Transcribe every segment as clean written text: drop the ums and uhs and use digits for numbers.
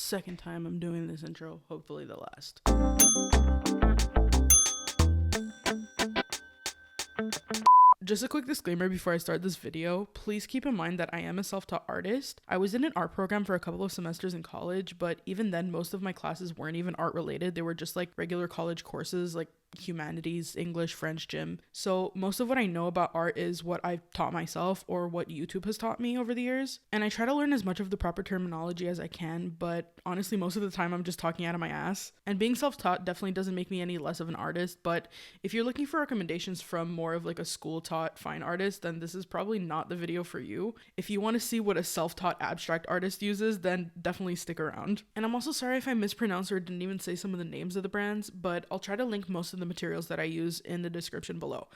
second time I'm doing this intro, hopefully the last. Just a quick disclaimer before I start this video, please keep in mind that I am a self-taught artist. I was in an art program for a couple of semesters in college, but even then most of my classes weren't even art related. They were just like regular college courses like humanities, English, French, gym. So most of what I know about art is what I've taught myself or what YouTube has taught me over the years. And I try to learn as much of the proper terminology as I can, but honestly, most of the time I'm just talking out of my ass. And being self-taught definitely doesn't make me any less of an artist, but if you're looking for recommendations from more of like a school-taught fine artist, then this is probably not the video for you. If you want to see what a self-taught abstract artist uses, then definitely stick around. And I'm also sorry if I mispronounced or didn't even say some of the names of the brands, but I'll try to link most of the materials that I use in the description below.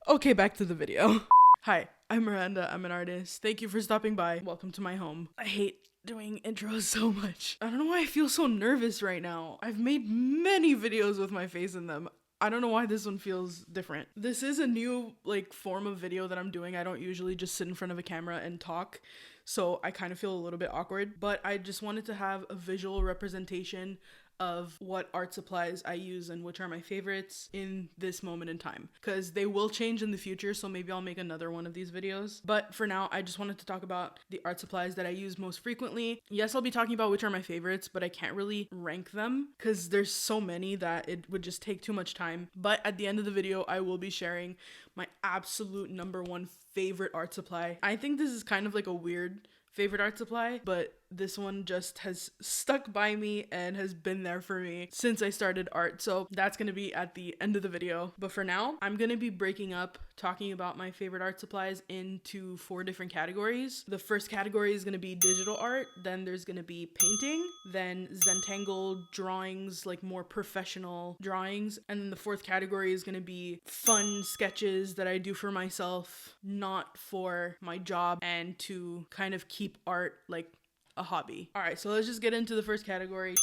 Okay, back to the video. Hi, I'm Miranda. I'm an artist. Thank you for stopping by. Welcome to my home. I hate doing intros so much. I don't know why I feel so nervous right now. I've made many videos with my face in them. I don't know why this one feels different. This is a new form of video that I'm doing. I don't usually just sit in front of a camera and talk, so I kind of feel a little bit awkward, but I just wanted to have a visual representation of what art supplies I use and which are my favorites in this moment in time, because they will change in the future, so maybe I'll make another one of these videos. But for now, I just wanted to talk about the art supplies that I use most frequently. Yes, I'll be talking about which are my favorites, but I can't really rank them because there's so many that it would just take too much time. But at the end of the video, I will be sharing my absolute number one favorite art supply. I think this is kind of like a weird favorite art supply, but this one just has stuck by me and has been there for me since I started art. So that's going to be at the end of the video. But for now, I'm going to be breaking up talking about my favorite art supplies into 4 different categories. The first category is going to be digital art. Then there's going to be painting. Then Zentangle drawings, like more professional drawings. And then the 4th category is going to be fun sketches that I do for myself, not for my job, and to kind of keep art like a hobby. All right, so let's just get into the first category.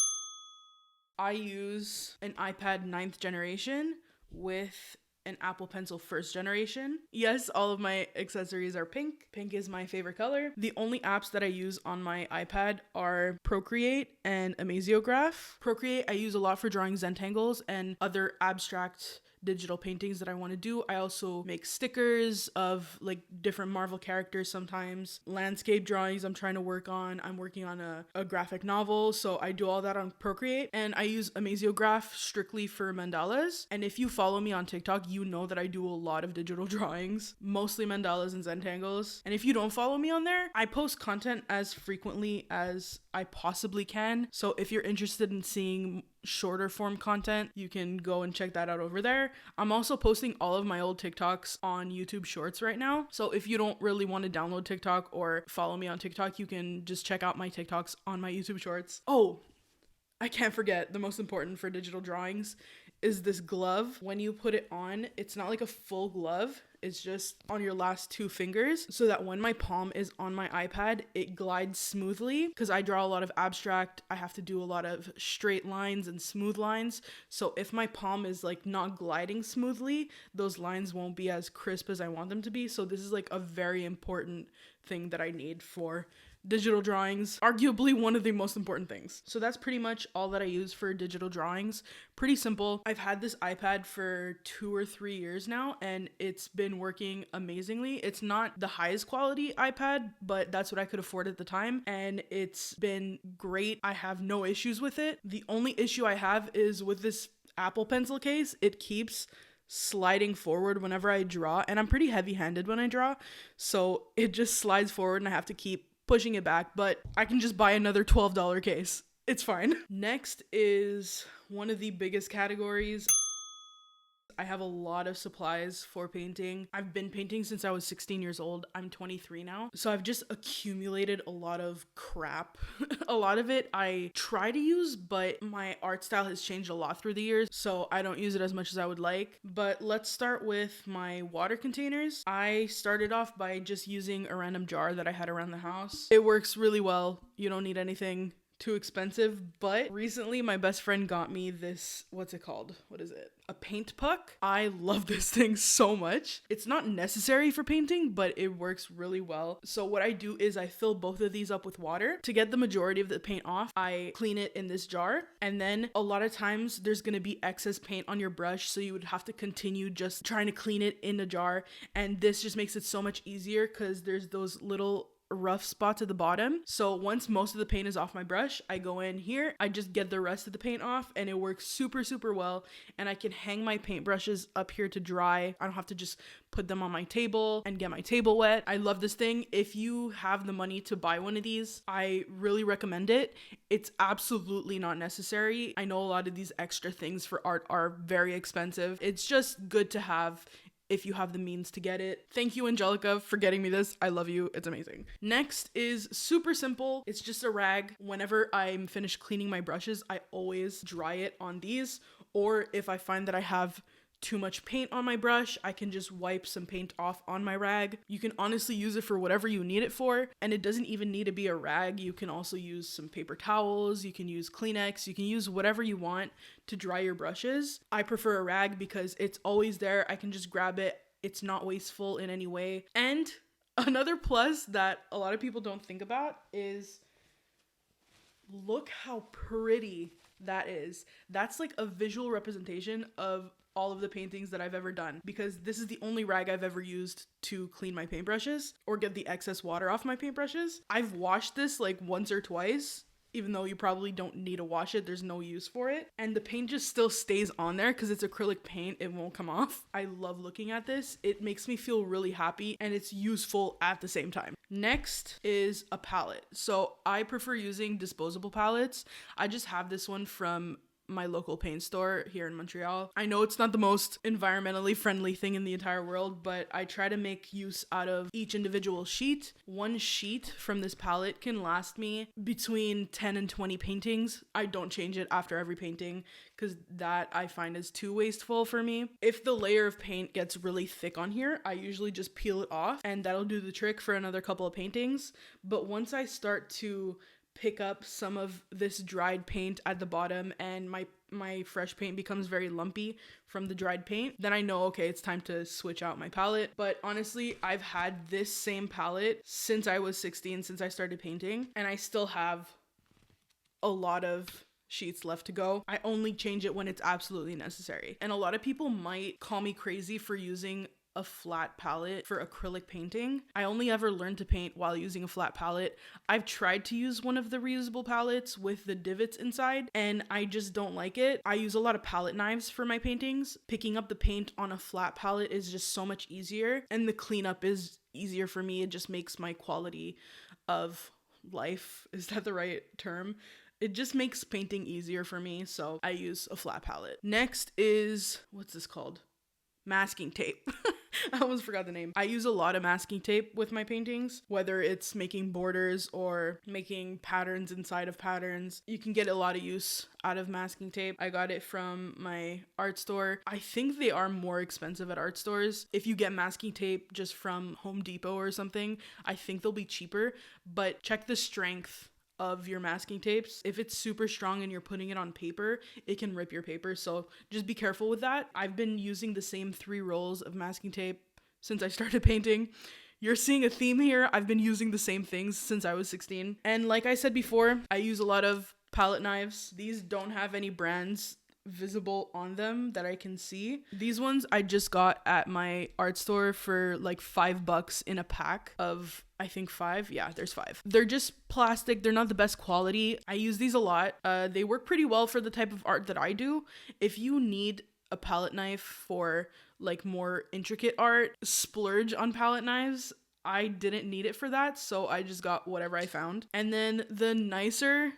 I use an iPad 9th generation with an Apple Pencil 1st generation. Yes, all of my accessories are pink. Pink is my favorite color. The only apps that I use on my iPad are Procreate and Amasiograph. Procreate I use a lot for drawing Zentangles and other abstract digital paintings that I want to do. I also make stickers of like different Marvel characters sometimes. Landscape drawings I'm trying to work on. I'm working on a graphic novel, so I do all that on Procreate. And I use Amasiograph strictly for mandalas. And if you follow me on TikTok, you know that I do a lot of digital drawings, mostly mandalas and Zentangles. And if you don't follow me on there, I post content as frequently as I possibly can. So if you're interested in seeing shorter form content, you can go and check that out over there. I'm also posting all of my old TikToks on YouTube Shorts right now. So if you don't really want to download TikTok or follow me on TikTok, you can just check out my TikToks on my YouTube Shorts. Oh, I can't forget the most important for digital drawings is this glove. When you put it on, it's not like a full glove. It's just on your last 2 fingers so that when my palm is on my iPad, it glides smoothly. Because I draw a lot of abstract, I have to do a lot of straight lines and smooth lines. So if my palm is like not gliding smoothly, those lines won't be as crisp as I want them to be. So this is like a very important thing that I need for digital drawings, arguably one of the most important things. So that's pretty much all that I use for digital drawings. Pretty simple. I've had this iPad for 2 or 3 years now, and it's been working amazingly. It's not the highest quality iPad, but that's what I could afford at the time, and it's been great. I have no issues with it. The only issue I have is with this Apple Pencil case. It keeps sliding forward whenever I draw, and I'm pretty heavy-handed when I draw, so it just slides forward and I have to keep pushing it back, but I can just buy another $12 case. It's fine. Next is one of the biggest categories. I have a lot of supplies for painting. I've been painting since I was 16 years old. I'm 23 now. So I've just accumulated a lot of crap. A lot of it I try to use, but my art style has changed a lot through the years, so I don't use it as much as I would like. But let's start with my water containers. I started off by just using a random jar that I had around the house. It works really well. You don't need anything too expensive, but recently my best friend got me this, what's it called? What is it? A paint puck. I love this thing so much. It's not necessary for painting, but it works really well. So what I do is I fill both of these up with water. To get the majority of the paint off, I clean it in this jar, and then a lot of times there's gonna be excess paint on your brush, so you would have to continue just trying to clean it in a jar, and this just makes it so much easier because there's those little rough spots at the bottom. So once most of the paint is off my brush, I go in here, I just get the rest of the paint off, and it works super well. And I can hang my paintbrushes up here to dry. I don't have to just put them on my table and get my table wet. I love this thing. If you have the money to buy one of these, I really recommend it. It's absolutely not necessary. I know a lot of these extra things for art are very expensive. It's just good to have if you have the means to get it. Thank you, Angelica, for getting me this. I love you. It's amazing. Next is super simple. It's just a rag. Whenever I'm finished cleaning my brushes, I always dry it on these. Or if I find that I have too much paint on my brush, I can just wipe some paint off on my rag. You can honestly use it for whatever you need it for, and it doesn't even need to be a rag. You can also use some paper towels, you can use Kleenex, you can use whatever you want to dry your brushes. I prefer a rag because it's always there. I can just grab it. It's not wasteful in any way. And another plus that a lot of people don't think about is look how pretty that is. That's like a visual representation of all of the paintings that I've ever done, because this is the only rag I've ever used to clean my paintbrushes or get the excess water off my paintbrushes. I've washed this like once or twice, even though you probably don't need to wash it. There's no use for it. And the paint just still stays on there because it's acrylic paint. It won't come off. I love looking at this. It makes me feel really happy and it's useful at the same time. Next is a palette. So I prefer using disposable palettes. I just have this one from my local paint store here in Montreal. I know it's not the most environmentally friendly thing in the entire world, but I try to make use out of each individual sheet. One sheet from this palette can last me between 10 and 20 paintings. I don't change it after every painting because that I find is too wasteful for me. If the layer of paint gets really thick on here, I usually just peel it off and that'll do the trick for another couple of paintings. But once I start to pick up some of this dried paint at the bottom and my fresh paint becomes very lumpy from the dried paint, then I know, okay, it's time to switch out my palette. But honestly, I've had this same palette since I was 16, since I started painting, and I still have a lot of sheets left to go. I only change it when it's absolutely necessary. And a lot of people might call me crazy for using a flat palette for acrylic painting. I only ever learned to paint while using a flat palette. I've tried to use one of the reusable palettes with the divots inside, and I just don't like it. I use a lot of palette knives for my paintings. Picking up the paint on a flat palette is just so much easier, and the cleanup is easier for me. It just makes my quality of life, is that the right term? It just makes painting easier for me, so I use a flat palette. Next is, what's this called? Masking tape. I almost forgot the name. I use a lot of masking tape with my paintings, whether it's making borders or making patterns inside of patterns. You can get a lot of use out of masking tape. I got it from my art store. I think they are more expensive at art stores. If you get masking tape just from Home Depot or something, I think they'll be cheaper, but check the strength of your masking tapes. If it's super strong and you're putting it on paper, it can rip your paper, so just be careful with that. I've been using the same 3 rolls of masking tape since I started painting. You're seeing a theme here. I've been using the same things since I was 16. And like I said before, I use a lot of palette knives. These don't have any brands visible on them that I can see. These ones I just got at my art store for like $5 in a pack of, I think 5. Yeah, there's 5. They're just plastic. They're not the best quality. I use these a lot. They work pretty well for the type of art that I do. If you need a palette knife for like more intricate art, splurge on palette knives. I didn't need it for that, so I just got whatever I found. And then the nicer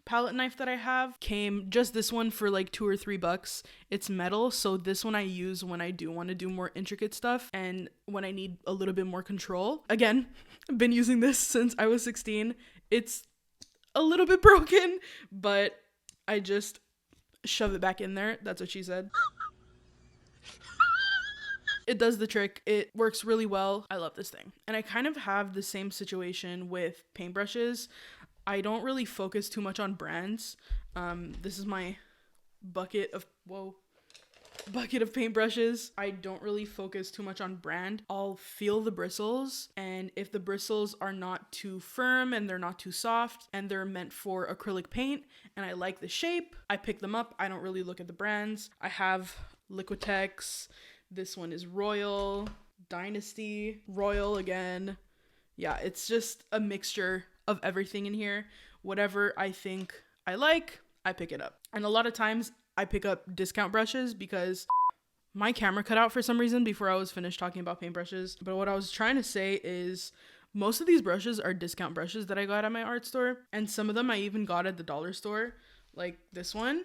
palette knife that I have came, just this one, for like $2 or $3. It's metal, so this one I use when I do want to do more intricate stuff and when I need a little bit more control. Again, I've been using this since I was 16. It's a little bit broken, but I just shove it back in there. That's what she said. It does the trick. It works really well. I love this thing. And I kind of have the same situation with paintbrushes. I don't really focus too much on brands. This is my bucket of paintbrushes. I don't really focus too much on brand. I'll feel the bristles, and if the bristles are not too firm and they're not too soft and they're meant for acrylic paint and I like the shape, I pick them up. I don't really look at the brands. I have Liquitex. This one is Royal, Dynasty, Royal again. Yeah, it's just a mixture of everything in here. Whatever I think I like, I pick it up. And a lot of times I pick up discount brushes because my camera cut out for some reason before I was finished talking about paintbrushes. But what I was trying to say is most of these brushes are discount brushes that I got at my art store. And some of them I even got at the dollar store. Like this one.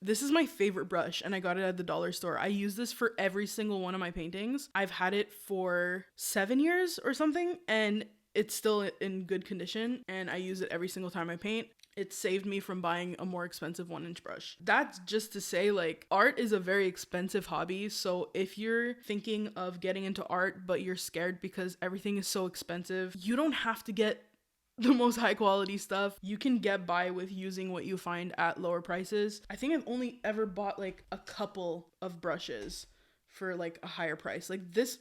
This is my favorite brush and I got it at the dollar store. I use this for every single one of my paintings. I've had it for 7 years or something and it's still in good condition and I use it every single time I paint. It saved me from buying a more expensive 1-inch brush. That's just to say, like, art is a very expensive hobby. So if you're thinking of getting into art, but you're scared because everything is so expensive, you don't have to get the most high quality stuff. You can get by with using what you find at lower prices. I think I've only ever bought like a couple of brushes for like a higher price. Like this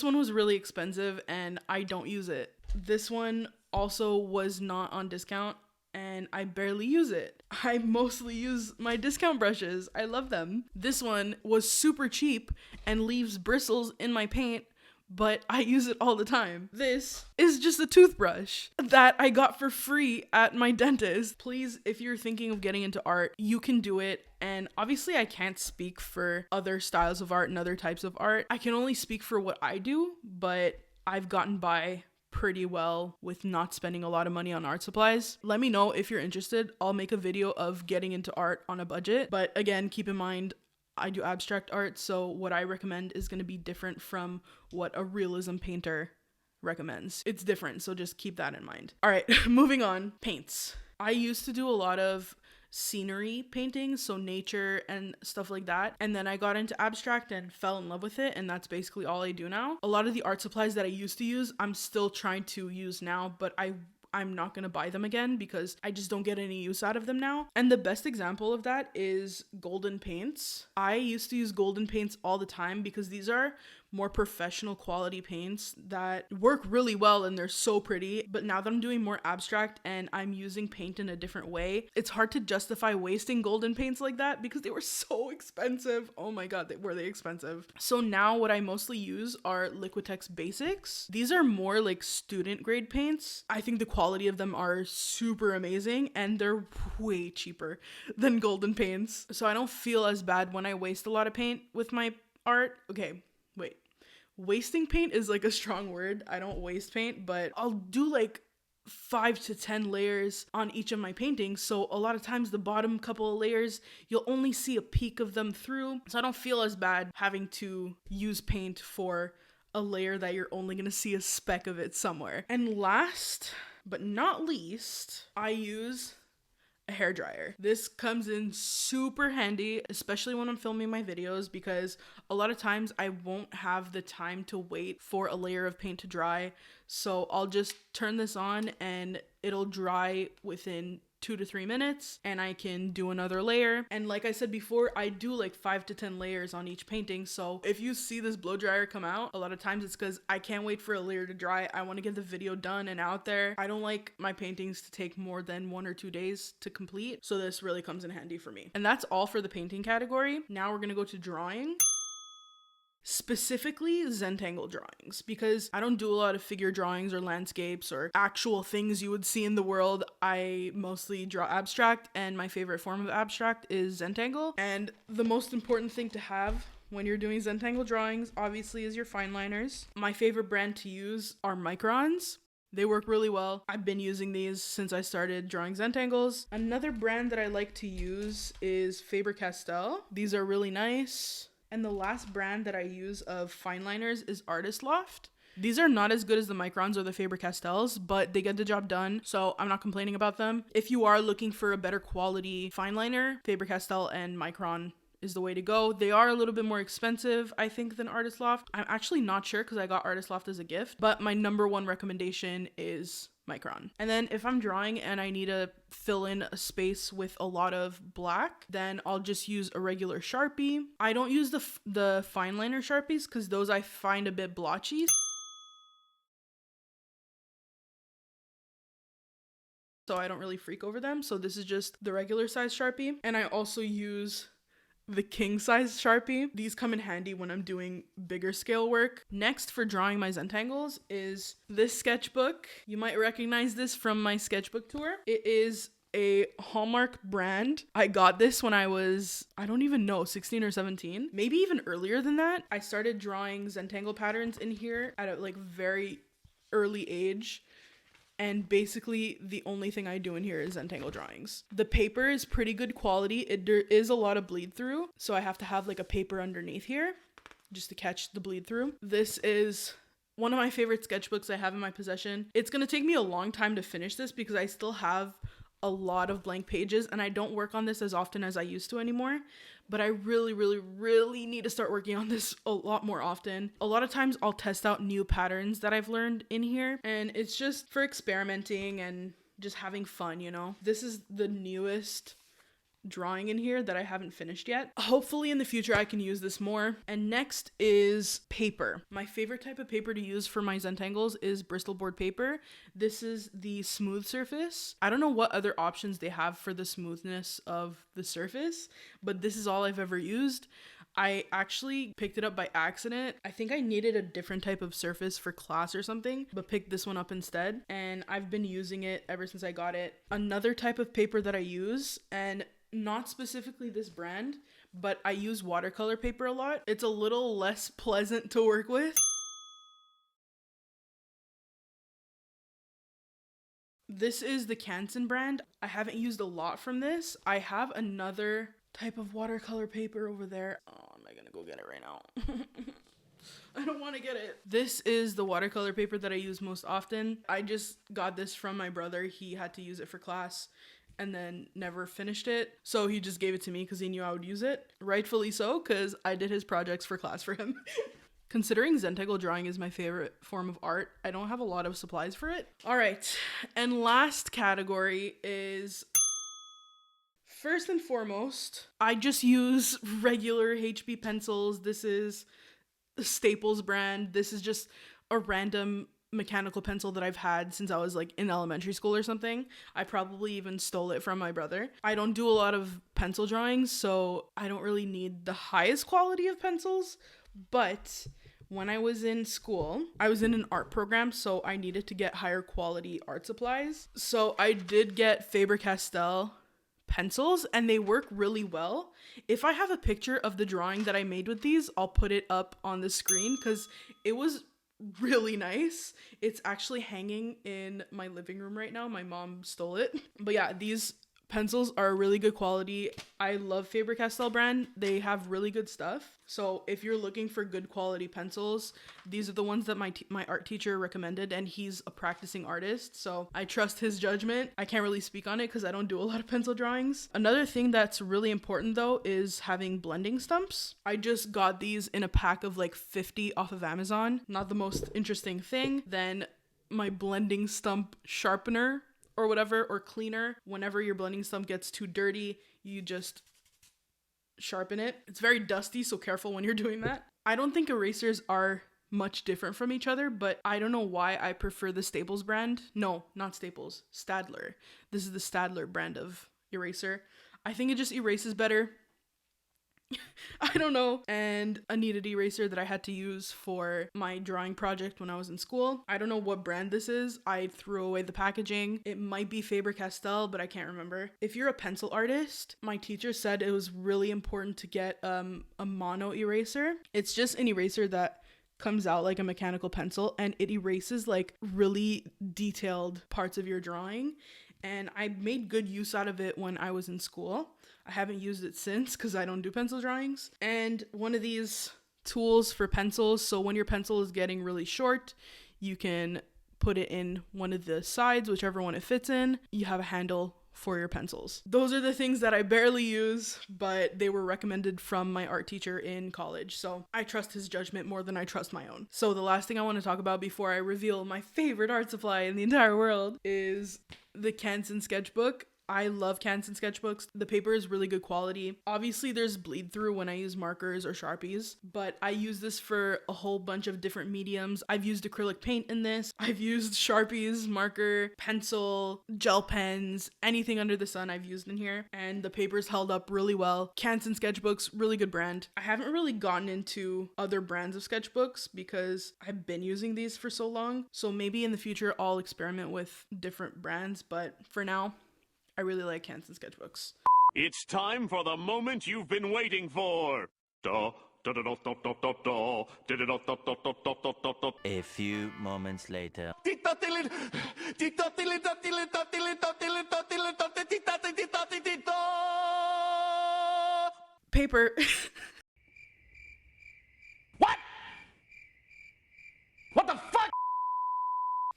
one was really expensive and I don't use it. This one also was not on discount and I barely use it. I mostly use my discount brushes. I love them. This one was super cheap and leaves bristles in my paint, but I use it all the time. This is just a toothbrush that I got for free at my dentist. Please, if you're thinking of getting into art, you can do it. And obviously I can't speak for other styles of art and other types of art. I can only speak for what I do, but I've gotten by pretty well with not spending a lot of money on art supplies. Let me know if you're interested. I'll make a video of getting into art on a budget. But again, keep in mind, I do abstract art, so what I recommend is going to be different from what a realism painter recommends. It's different, so just keep that in mind. All right, moving on. Paints. I used to do a lot of scenery paintings, so nature and stuff like that, and then I got into abstract and fell in love with it, and that's basically all I do now. A lot of the art supplies that I used to use, I'm still trying to use now, but I'm not going to buy them again because I just don't get any use out of them now. And the best example of that is golden paints. I used to use golden paints all the time because these are more professional quality paints that work really well and they're so pretty. But now that I'm doing more abstract and I'm using paint in a different way, it's hard to justify wasting golden paints like that because they were so expensive. Oh my god, were they expensive. So now what I mostly use are Liquitex Basics. These are more like student grade paints. I think the quality of them are super amazing and they're way cheaper than golden paints. So I don't feel as bad when I waste a lot of paint with my art. Okay, wait. Wasting paint is like a strong word. I don't waste paint, but I'll do like 5 to 10 layers on each of my paintings. So a lot of times the bottom couple of layers, you'll only see a peek of them through. So I don't feel as bad having to use paint for a layer that you're only gonna see a speck of it somewhere. And last but not least, I use a hairdryer. This comes in super handy, especially when I'm filming my videos, because a lot of times I won't have the time to wait for a layer of paint to dry. So I'll just turn this on and it'll dry within 2 to 3 minutes and I can do another layer. And like I said before, I do like 5 to 10 layers on each painting. So if you see this blow dryer come out, a lot of times it's because I can't wait for a layer to dry. I want to get the video done and out there. I don't like my paintings to take more than 1 or 2 days to complete. So this really comes in handy for me. And that's all for the painting category. Now we're going to go to drawing. Specifically Zentangle drawings, because I don't do a lot of figure drawings or landscapes or actual things you would see in the world. I mostly draw abstract, and my favorite form of abstract is Zentangle. And the most important thing to have when you're doing Zentangle drawings, obviously, is your fine liners. My favorite brand to use are Microns. They work really well. I've been using these since I started drawing Zentangles. Another brand that I like to use is Faber-castell. These are really nice. And the last brand that I use of fine liners is Artist Loft. These are not as good as the Microns or the Faber-castells, but they get the job done, so I'm not complaining about them. If you are looking for a better quality fine liner, Faber-castell and Micron is the way to go. They are a little bit more expensive, I think, than Artist Loft. I'm actually not sure because I got Artist Loft as a gift, but my number one recommendation is micron. And then if I'm drawing and I need to fill in a space with a lot of black, then I'll just use a regular Sharpie. I don't use the fine liner Sharpies because those I find a bit blotchy. So I don't really freak over them. So this is just the regular size Sharpie. And I also use the king size Sharpie. These come in handy when I'm doing bigger scale work. Next, for drawing my Zentangles is this sketchbook. You might recognize this from my sketchbook tour. It is a Hallmark brand. I got this when I was, I don't even know, 16 or 17, maybe even earlier than that. I started drawing Zentangle patterns in here at a like very early age. And basically the only thing I do in here is Zentangle drawings. The paper is pretty good quality. There is a lot of bleed through, so I have to have like a paper underneath here just to catch the bleed through. This is one of my favorite sketchbooks I have in my possession. It's gonna take me a long time to finish this because I still have a lot of blank pages and I don't work on this as often as I used to anymore. But I really need to start working on this a lot more often. A lot of times I'll test out new patterns that I've learned in here, and it's just for experimenting and just having fun, you know? This is the newest drawing in here that I haven't finished yet. Hopefully in the future I can use this more. And next is paper. My favorite type of paper to use for my Zentangles is Bristol board paper. This is the smooth surface. I don't know what other options they have for the smoothness of the surface, but this is all I've ever used. I actually picked it up by accident. I think I needed a different type of surface for class or something, but picked this one up instead. And I've been using it ever since I got it. Another type of paper that I use, and not specifically this brand, but I use watercolor paper a lot. It's a little less pleasant to work with. This is the Canson brand. I haven't used a lot from this. I have another type of watercolor paper over there. Oh, am I gonna go get it right now? I don't want to get it. This is the watercolor paper that I use most often. I just got this from my brother. He had to use it for class and then never finished it. So he just gave it to me because he knew I would use it. Rightfully so, because I did his projects for class for him. Considering Zentangle drawing is my favorite form of art, I don't have a lot of supplies for it. All right, and last category is, first and foremost, I just use regular HB pencils. This is the Staples brand. This is just a random mechanical pencil that I've had since I was like in elementary school or something. I probably even stole it from my brother. I don't do a lot of pencil drawings, so I don't really need the highest quality of pencils, but when I was in school, I was in an art program, so I needed to get higher quality art supplies. So I did get Faber-castell pencils, and they work really well. If I have a picture of the drawing that I made with these, I'll put it up on the screen because it was really nice. It's actually hanging in my living room right now. My mom stole it. But yeah, these pencils are really good quality. I love Faber-castell brand. They have really good stuff. So if you're looking for good quality pencils, these are the ones that my art teacher recommended, and he's a practicing artist, so I trust his judgment. I can't really speak on it because I don't do a lot of pencil drawings. Another thing that's really important though is having blending stumps. I just got these in a pack of like 50 off of Amazon. Not the most interesting thing. Then my blending stump sharpener or whatever, or cleaner. Whenever your blending stump gets too dirty, you just sharpen it. It's very dusty, so careful when you're doing that. I don't think erasers are much different from each other, but I don't know why I prefer the Staples brand. No, not Staples, Stadler. This is the Stadler brand of eraser. I think it just erases better. I don't know. And a kneaded eraser that I had to use for my drawing project when I was in school. I don't know what brand this is. I threw away the packaging. It might be Faber-castell, but I can't remember. If you're a pencil artist, my teacher said it was really important to get a mono eraser. It's just an eraser that comes out like a mechanical pencil, and it erases like really detailed parts of your drawing. And I made good use out of it when I was in school. I haven't used it since because I don't do pencil drawings. And one of these tools for pencils, so when your pencil is getting really short, you can put it in one of the sides, whichever one it fits in. You have a handle for your pencils. Those are the things that I barely use, but they were recommended from my art teacher in college. So I trust his judgment more than I trust my own. So the last thing I want to talk about before I reveal my favorite art supply in the entire world is the Canson sketchbook. I love Canson sketchbooks. The paper is really good quality. Obviously, there's bleed through when I use markers or Sharpies, but I use this for a whole bunch of different mediums. I've used acrylic paint in this. I've used Sharpies, marker, pencil, gel pens, anything under the sun I've used in here, and the paper's held up really well. Canson sketchbooks, really good brand. I haven't really gotten into other brands of sketchbooks because I've been using these for so long, so maybe in the future I'll experiment with different brands, but for now, I really like Canson sketchbooks. It's time for the moment you've been waiting for. A few moments later. Paper. What? What the fuck?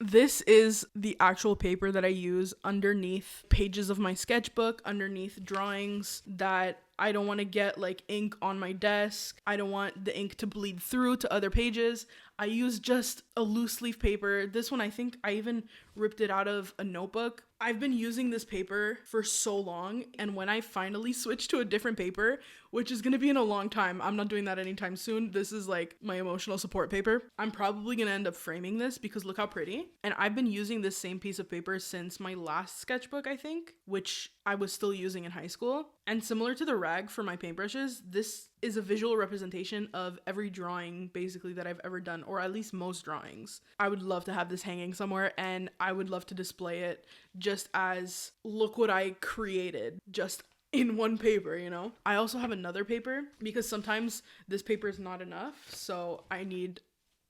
This is the actual paper that I use underneath pages of my sketchbook, underneath drawings that I don't want to get like ink on my desk. I don't want the ink to bleed through to other pages. I use just a loose leaf paper. This one, I think I even ripped it out of a notebook. I've been using this paper for so long, and when I finally switch to a different paper, which is going to be in a long time, I'm not doing that anytime soon. This is like my emotional support paper. I'm probably going to end up framing this because look how pretty. And I've been using this same piece of paper since my last sketchbook, I think, which I was still using in high school. And similar to the rag for my paintbrushes, this is a visual representation of every drawing basically that I've ever done, or at least most drawings. I would love to have this hanging somewhere, and I would love to display it just as look what I created just in one paper, you know? I also have another paper because sometimes this paper is not enough, so I need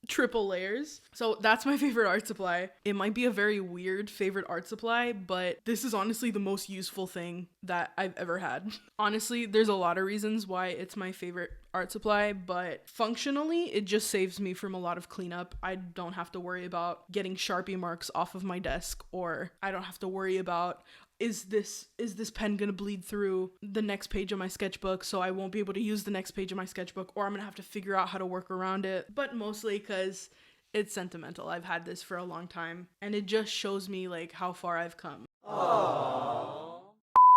triple layers. So that's my favorite art supply. It might be a very weird favorite art supply, but this is honestly the most useful thing that I've ever had. Honestly, there's a lot of reasons why it's my favorite art supply, but functionally it just saves me from a lot of cleanup. I don't have to worry about getting Sharpie marks off of my desk, or I don't have to worry about is this pen gonna bleed through the next page of my sketchbook, so I won't be able to use the next page of my sketchbook, or I'm gonna have to figure out how to work around it. But mostly because it's sentimental. I've had this for a long time, and it just shows me like how far I've come. Aww.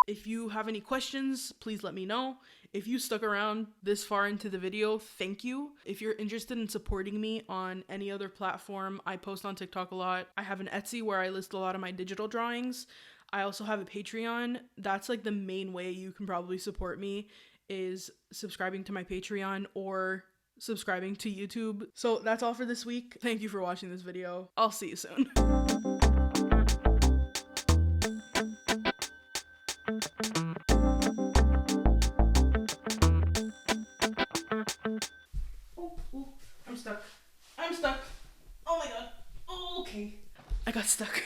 If you have any questions, please let me know. If you stuck around this far into the video, thank you. If you're interested in supporting me on any other platform, I post on TikTok a lot. I have an Etsy where I list a lot of my digital drawings. I also have a Patreon. That's like the main way you can probably support me, is subscribing to my Patreon or subscribing to YouTube. So that's all for this week. Thank you for watching this video. I'll see you soon. I'm stuck. Oh my god. Oh, okay. I got stuck.